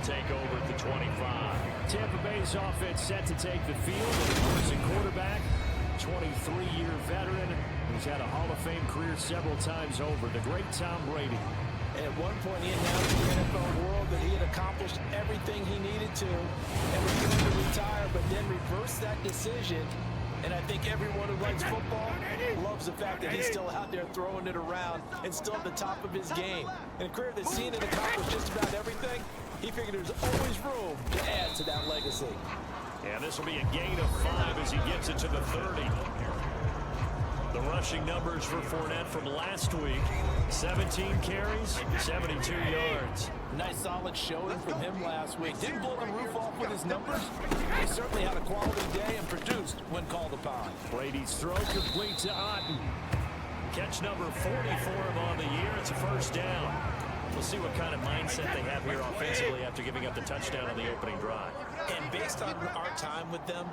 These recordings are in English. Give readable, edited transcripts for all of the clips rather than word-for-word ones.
take over at the 25. Tampa Bay's offense set to take the field. Opposing quarterback, 23-year veteran, who's had a Hall of Fame career several times over, the great Tom Brady. At one point, he announced to the NFL world that he had accomplished everything he needed to and was going to retire, but then reversed that decision. And I think everyone who likes football loves the fact that he's still out there throwing it around and still at the top of his game. In a career that's seen and accomplished just about everything, he figured there's always room to add to that legacy. And this will be a gain of 5 as he gets it to the 30. The rushing numbers for Fournette from last week, 17 carries, 72 yards. Nice solid showing from him last week. Didn't blow the roof off with his numbers. He certainly had a quality day and produced when called upon. Brady's throw complete to Otten. Catch number 40 for him on the year. It's a first down. We'll see what kind of mindset they have here offensively after giving up the touchdown on the opening drive. And based on our time with them,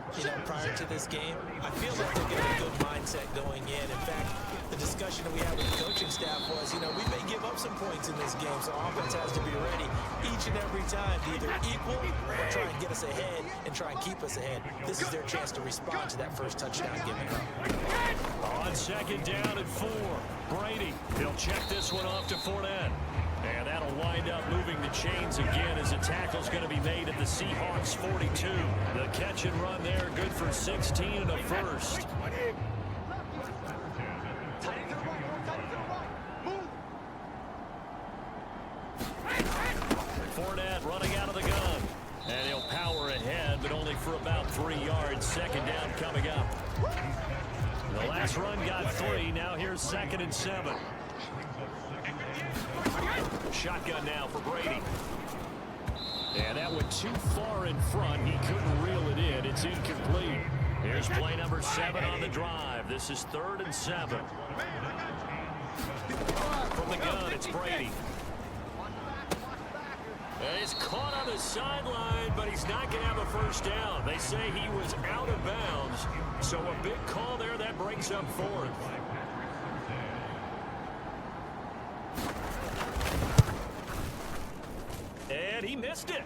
prior to this game, I feel like they'll get a good mindset going in. In fact, the discussion that we had with the coaching staff was, we may give up some points in this game, so offense has to be ready each and every time to either equal or try and get us ahead and try and keep us ahead. This is their chance to respond to that first touchdown given up. On second down and 4, Brady. He'll check this one off to Fournette. And that'll wind up moving the chains again as a tackle's going to be made at the Seahawks 42. The catch and run there, good for 16 and a first. Fournette running out of the gun. And he'll power ahead, but only for about 3 yards. Second down coming up. The last run got 3. Now here's 2nd and 7. Shotgun now for Brady. And that went too far in front. He couldn't reel it in. It's incomplete. Here's play number 7 on the drive. This is 3rd and 7. From the gun, it's Brady. And he's caught on the sideline, but he's not going to have a first down. They say he was out of bounds. So a big call there that brings up 4th. And he missed it.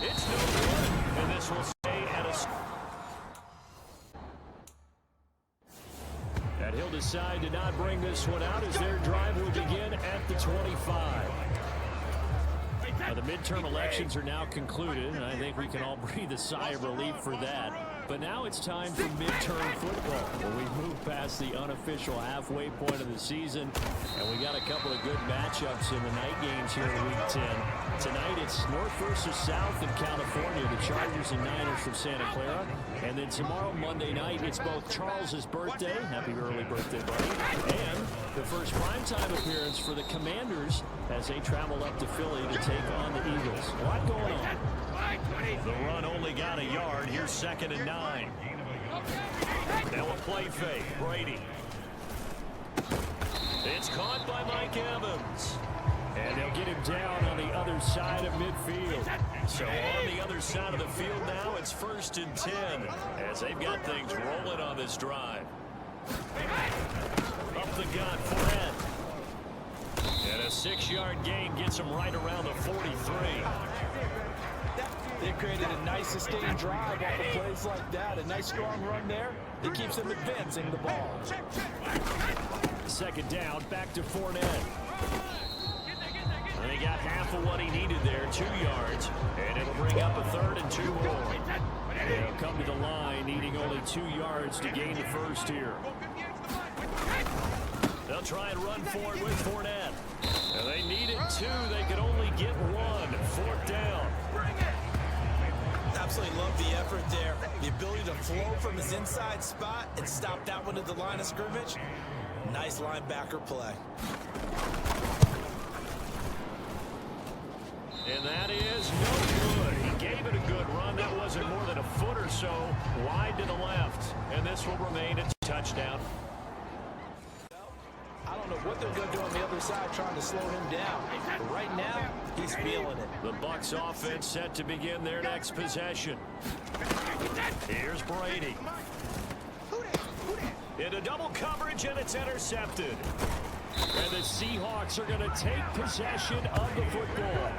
It's no good. And this will stay at a... And he'll decide to not bring this one out as their drive will begin at the 25. Now, the midterm elections are now concluded, and I think we can all breathe a sigh of relief for that. But now it's time for midterm football, where we move past the unofficial halfway point of the season, and we got a couple of good matchups in the night games here in Week 10. Tonight it's North versus South in California, the Chargers and Niners from Santa Clara. And then tomorrow, Monday night, it's both Charles's birthday, happy early birthday, buddy, and the first primetime appearance for the Commanders as they travel up to Philly to take on the Eagles. A lot going on. The run only got a yard. Here's 2nd and 9. Now a play fake. Brady. It's caught by Mike Evans. And they'll get him down on the other side of midfield. So on the other side of the field now, it's 1st and 10 as they've got things rolling on this drive. Up the gut, Fournette. And a 6-yard gain gets him right around the 43. They created a nice sustained drive off of plays like that. A nice strong run there. It keeps them advancing the ball. 2nd down, back to Fournette. And he got half of what he needed there, 2 yards. And it'll bring up a 3rd and 2 more. They'll come to the line, needing only 2 yards to gain the first here. They'll try and run for it with Fournette. And they needed 2. They could only get 1. 4th down. Absolutely love the effort there. The ability to flow from his inside spot and stop that one at the line of scrimmage. Nice linebacker play. And that is no good. He gave it a good run. That wasn't more than a foot or so wide to the left. And this will remain a touchdown. I don't know what they're going to do on the other side trying to slow him down. But right now, he's feeling it. The Bucs offense set to begin their next possession. Here's Brady. Into double coverage, and it's intercepted. And the Seahawks are going to take possession of the football.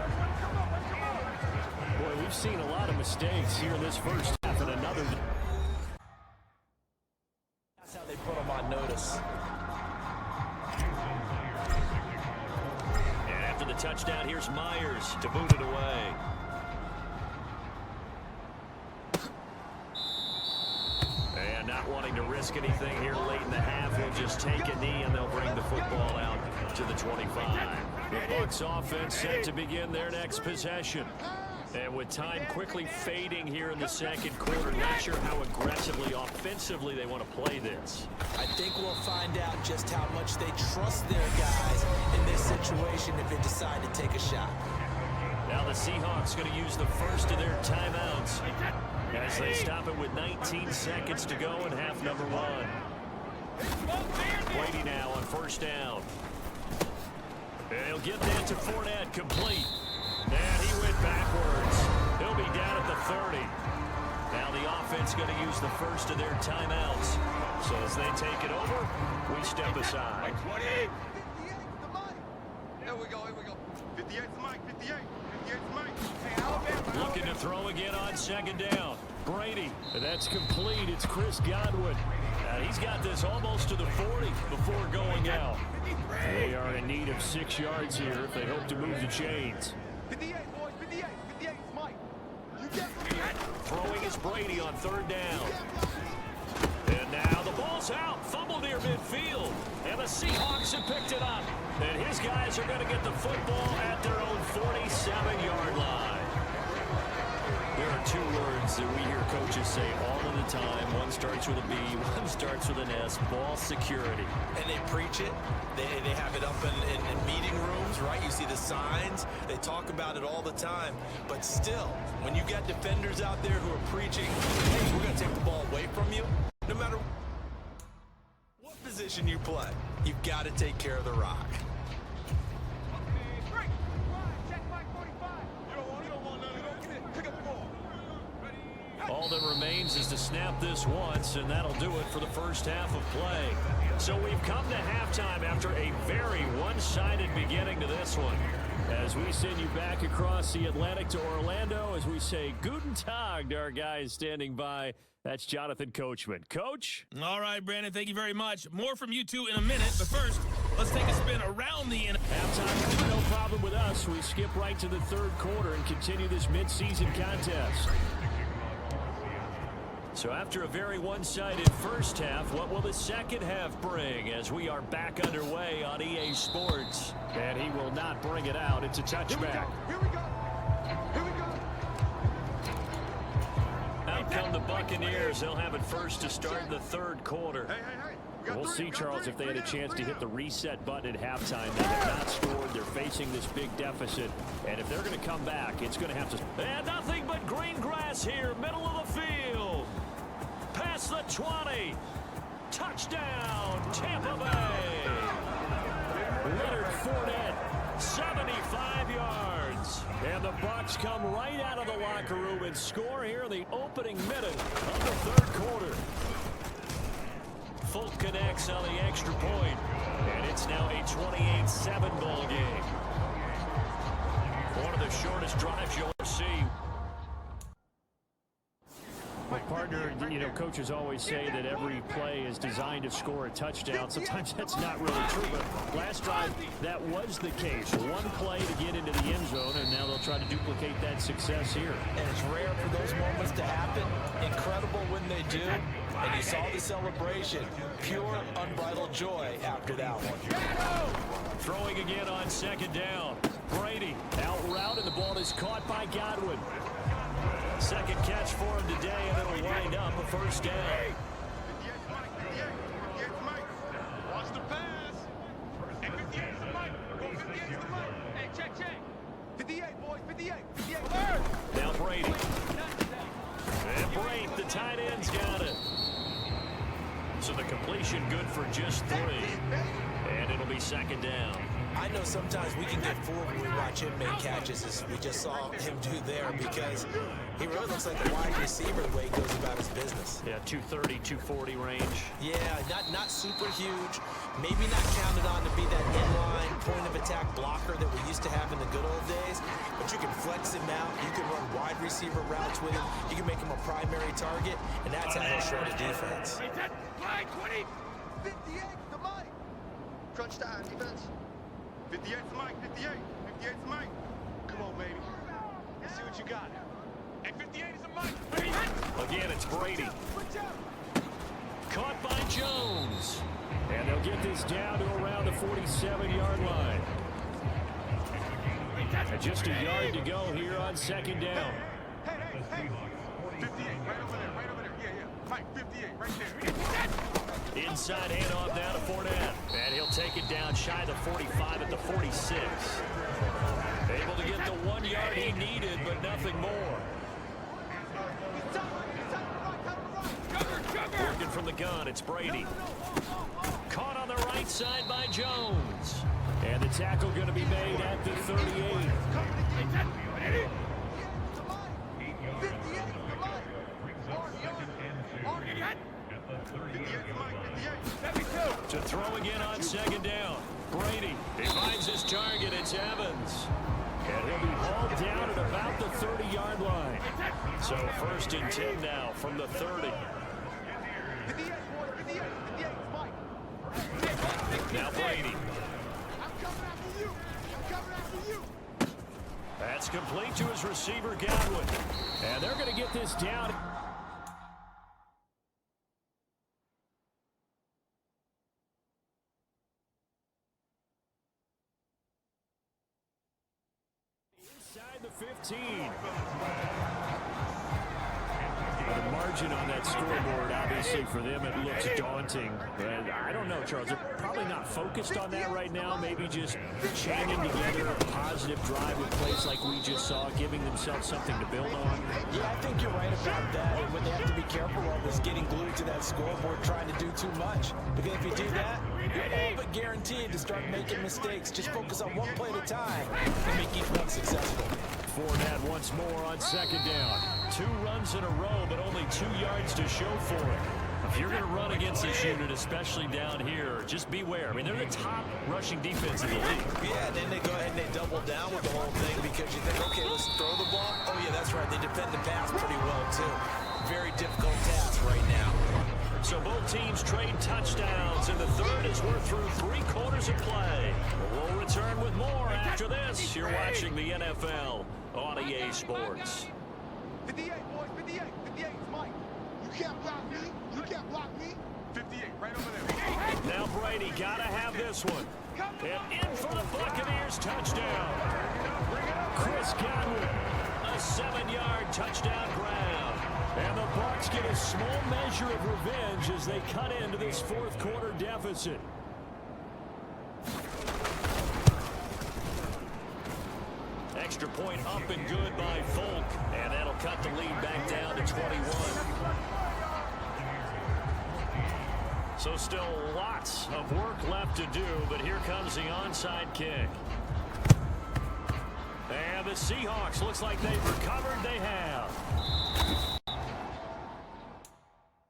we've seen a lot of mistakes here in this first half and another. That's how they put them on notice. And after the touchdown, here's Myers to boot it away. And not wanting to risk anything here late in the half, he'll just take a knee and they'll bring the football out to the 25. The Bucs offense set to begin their next possession. And with time quickly fading here in the second quarter, not sure how aggressively, offensively they want to play this. I think we'll find out just how much they trust their guys in this situation if they decide to take a shot. Now the Seahawks going to use the first of their timeouts as they stop it with 19 seconds to go in half number one. Brady now on first down. And he'll get that to Fournette, complete. And he went backwards. He'll be down at the 30. Now the offense going to use the first of their timeouts. So as they take it over, we step aside. 20. 58 to Mike. Here we go, here we go. 58 to Mike, 58. 58 to Mike. Hey, Alabama. Looking to throw again on second down. Brady. That's complete. It's Chris Godwin. He's got this almost to the 40 before going out. They are in need of 6 yards here if they hope to move the chains. 58, boys, 58. 58 is Mike. You get Throwing is Brady on third down. And now the ball's out. Fumble near midfield. And the Seahawks have picked it up. And his guys are going to get the football at their own 47-yard line. There are 2 words that we hear coaches say all of the time. One starts with a B, one starts with an S. Ball security. And they preach it. They have it up in meeting rooms, right? You see the signs. They talk about it all the time. But still, when you got defenders out there who are preaching, hey, we're going to take the ball away from you, no matter what position you play, you've got to take care of the rock. All that remains is to snap this once, and that'll do it for the first half of play. So we've come to halftime after a very one-sided beginning to this one. As we send you back across the Atlantic to Orlando, as we say Guten Tag to our guys standing by. That's Jonathan Coachman. Coach? All right, Brandon, thank you very much. More from you two in a minute, but first, let's take a spin around the Halftime, no problem with us. We skip right to the third quarter and continue this mid-season contest. So after a very one-sided first half, what will the second half bring as we are back underway on EA Sports? And he will not bring it out. It's a touchback. Here we go. Here we go. Out come the Buccaneers. They'll have it first to start the third quarter. Hey. We'll see, Charles, if they had a chance to hit the reset button at halftime. They have not scored. They're facing this big deficit. And if they're going to come back, it's going to have to... And nothing but green grass here, middle of the field. Past the 20. Touchdown, Tampa Bay. Leonard Fournette, 75 yards. And the Bucs come right out of the locker room and score here in the opening minute of the third quarter. Folk connects on the extra point, and it's now a 28-7 ball game. One of the shortest drives you'll ever see. Well, partner, you know, coaches always say that every play is designed to score a touchdown. Sometimes that's not really true, but last drive, that was the case. One play to get into the end zone, and now they'll try to duplicate that success here. And it's rare for those moments to happen. Incredible when they do. And you saw the celebration. Pure, unbridled joy after that one. Throwing again on second down. Brady out route, and the ball is caught by Godwin. Second catch for him today, and it'll wind up a first down. 58 Mike, 58. 58 Mike. Watch the pass. Hey, 58 Mike. Go 58 Mike. Hey, check. 58, boys, 58. 58 third. Now Brady. And Brady, the tight end's got it. So the completion good for just 3. And it'll be second down. I know sometimes we can get fooled when we watch him make catches, as we just saw him do there, because he really looks like a wide receiver the way he goes about his business. Yeah, 230, 240 range. Yeah, not super huge. Maybe not counted on to be that inline point of attack blocker that we used to have in the good old days, but you can flex him out. You can run wide wide receiver routes with him. You can make him a primary target, and that's how he'll shred a defense. 58 to Mike. Crunch time, defense. 58 to Mike, 58. 58 to Mike. Come on, baby. Let's see what you got. Hey, 58 is a Mike. Again, it's Brady. Caught by Jones. And they'll get this down to around the 47-yard line. And just a yard to go here on second down. Hey. 58, right over there. Yeah. Mike, 58, right there. Inside handoff now to Fournette. And he'll take it down shy the 45 at the 46. Able to get the 1 yard he needed, but nothing more. Working from the gun, it's Brady. Caught on the right side by Jones. And the tackle going to be made at the 38. To throw again on second down. Brady, he finds his target, it's Evans. And he'll be hauled down at about the 30-yard line. So 1st and 10 now from the 30. Now Brady. That's complete to his receiver, Godwin. And they're going to get this down. Inside the 15. The margin on that scoreboard, obviously, for them, it looks daunting. And I don't know, Charles. They're probably not focused on that right now. Maybe just chaining together a positive drive with plays like we just saw, giving themselves something to build on. Yeah, I think you're right about that. And what they have to be careful of is getting glued to that scoreboard, trying to do too much. Because if you do that, you're all but guaranteed to start making mistakes. Just focus on one play at a time and make each one successful. Fournette once more on second down. 2 runs in a row, but only 2 yards to show for it. If you're going to run against this unit, especially down here, just beware. I mean, they're the top rushing defense in the league. Yeah, and then they go ahead and they double down with the whole thing because you think, okay, let's throw the ball. Oh, yeah, that's right. They defend the pass pretty well, too. Very difficult task right now. So both teams trade touchdowns, and the third as we're through 3 quarters of play. We'll return with more after this. You're watching the NFL on EA Sports. 58, boys, 58. 58 is Mike. You can't block me. You can't block me. 58, right over there. Now Brady got to have this one. And in for the Buccaneers touchdown. Chris Godwin, a 7-yard touchdown grab. And the Bucs get a small measure of revenge as they cut into this 4th quarter deficit. Extra point up and good by Folk. And that'll cut the lead back down to 21. So still lots of work left to do, but here comes the onside kick. And the Seahawks, looks like they've recovered. They have.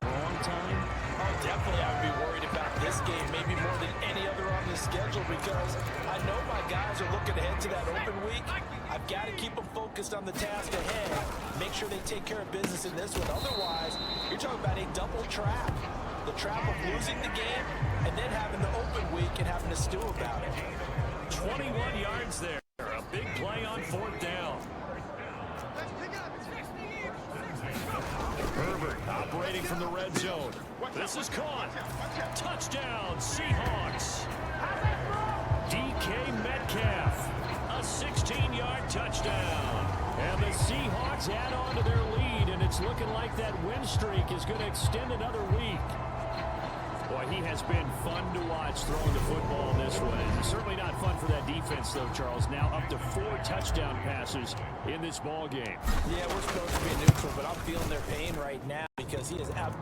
Wrong time? Oh, definitely I would be worried about this game, maybe more than any other on the schedule, because I know my guys are looking ahead to that open week. I've got to keep them focused on the task ahead, make sure they take care of business in this one. Otherwise, you're talking about a double trap. The trap of losing the game and then having the open week and having to stew about it. 21 yards there. A big play on 4th down. Herbert operating from the red zone. This is caught. Touchdown, Seahawks. DK Metcalf, a 16-yard touchdown. And the Seahawks add on to their lead, and it's looking like that win streak is going to extend another week. Boy, he has been fun to watch throwing the football this way. Certainly not fun for that defense, though, Charles. Now up to 4 touchdown passes in this ball game. Yeah, we're supposed to be neutral, but I'm feeling their pain right now because he is out.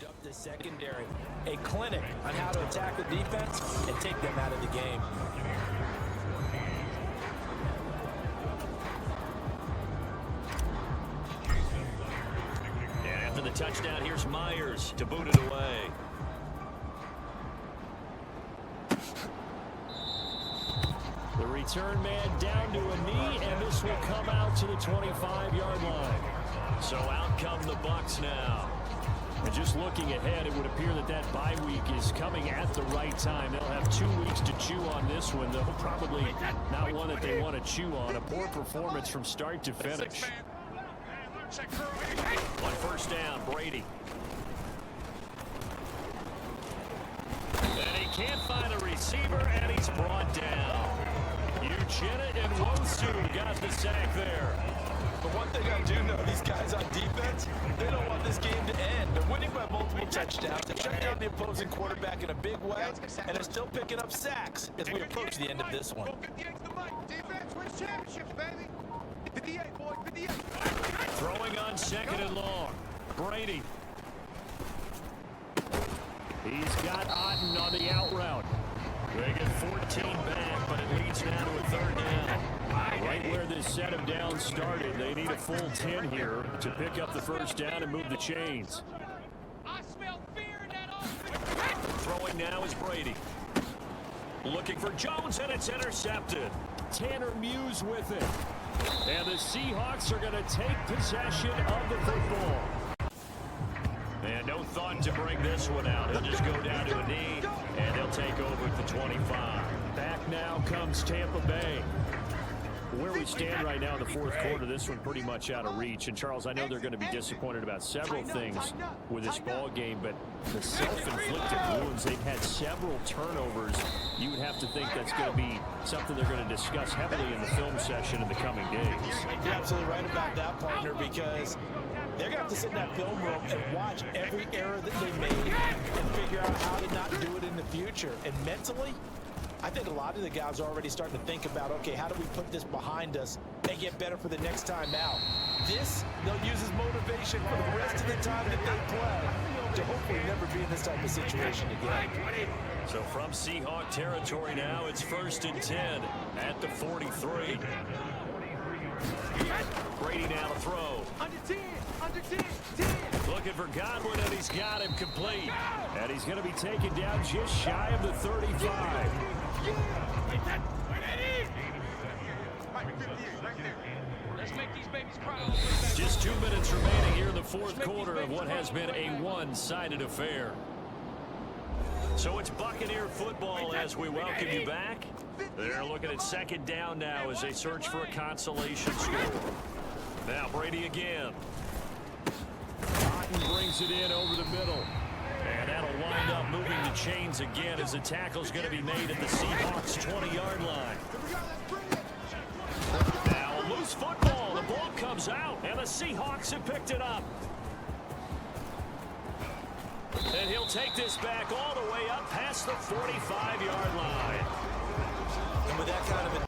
Up the secondary, a clinic on how to attack the defense and take them out of the game. the touchdown. Here's Myers to boot it away. The return man down to a knee, and this will come out to the 25-yard line. So out come the Bucs now. And just looking ahead, it would appear that that bye week is coming at the right time. They'll have 2 weeks to chew on this one, though probably not one that they want to chew on. A poor performance from start to finish. On first down, Brady. And he can't find a receiver, and he's brought down. Uchenna and Wosu got the sack there. But one thing I do know, these guys on defense, they don't want this game to end. They're winning by multiple touchdowns. They shut down the opposing quarterback in a big way, and they're still picking up sacks as we approach the end of this one. Defense wins championships, baby. 58, boy, 58. Throwing on second and long. Brady. He's got Otten on the out route. They get 14 back, but it leads now to a third down. Right where this set of downs started, they need a full 10 here to pick up the first down and move the chains. I smell fear in that offense. Throwing now is Brady. Looking for Jones, and it's intercepted. Tanner Muse with it. And the Seahawks are going to take possession of the football. And no thought to bring this one out. He'll just go down to a knee, and they'll take over at the 25. Back now comes Tampa Bay. Where we stand right now in the fourth quarter, this one pretty much out of reach. And, Charles, I know they're going to be disappointed about several things with this ball game, but the self-inflicted wounds, they've had several turnovers. You would have to think that's going to be something they're going to discuss heavily in the film session in the coming days. You're absolutely right about that, partner, because they're going to have to sit in that film room and watch every error that they made and figure out how to not do it in the future. And mentally, I think a lot of the guys are already starting to think about, okay, how do we put this behind us and get better for the next time out? This, they'll use as motivation for the rest of the time that they play to hopefully never be in this type of situation again. So from Seahawk territory now, it's 1st and 10 at the 43. Brady now to throw. Under 10, under 10, 10. Looking for Godwin, and he's got him complete. And he's going to be taken down just shy of the 35. Let's make these babies cry. Just 2 minutes remaining here in the fourth quarter of what has been a one-sided affair. So it's Buccaneer football as we welcome you back. They're looking at second down now as they search for a consolation score. Now Brady again. Otten brings it in over the middle. And that'll wind up moving the chains again as the tackle's going to be made at the Seahawks 20-yard line. Now a loose football. The ball comes out, and the Seahawks have picked it up. And he'll take this back all the way up past the 45-yard line. And with that kind of a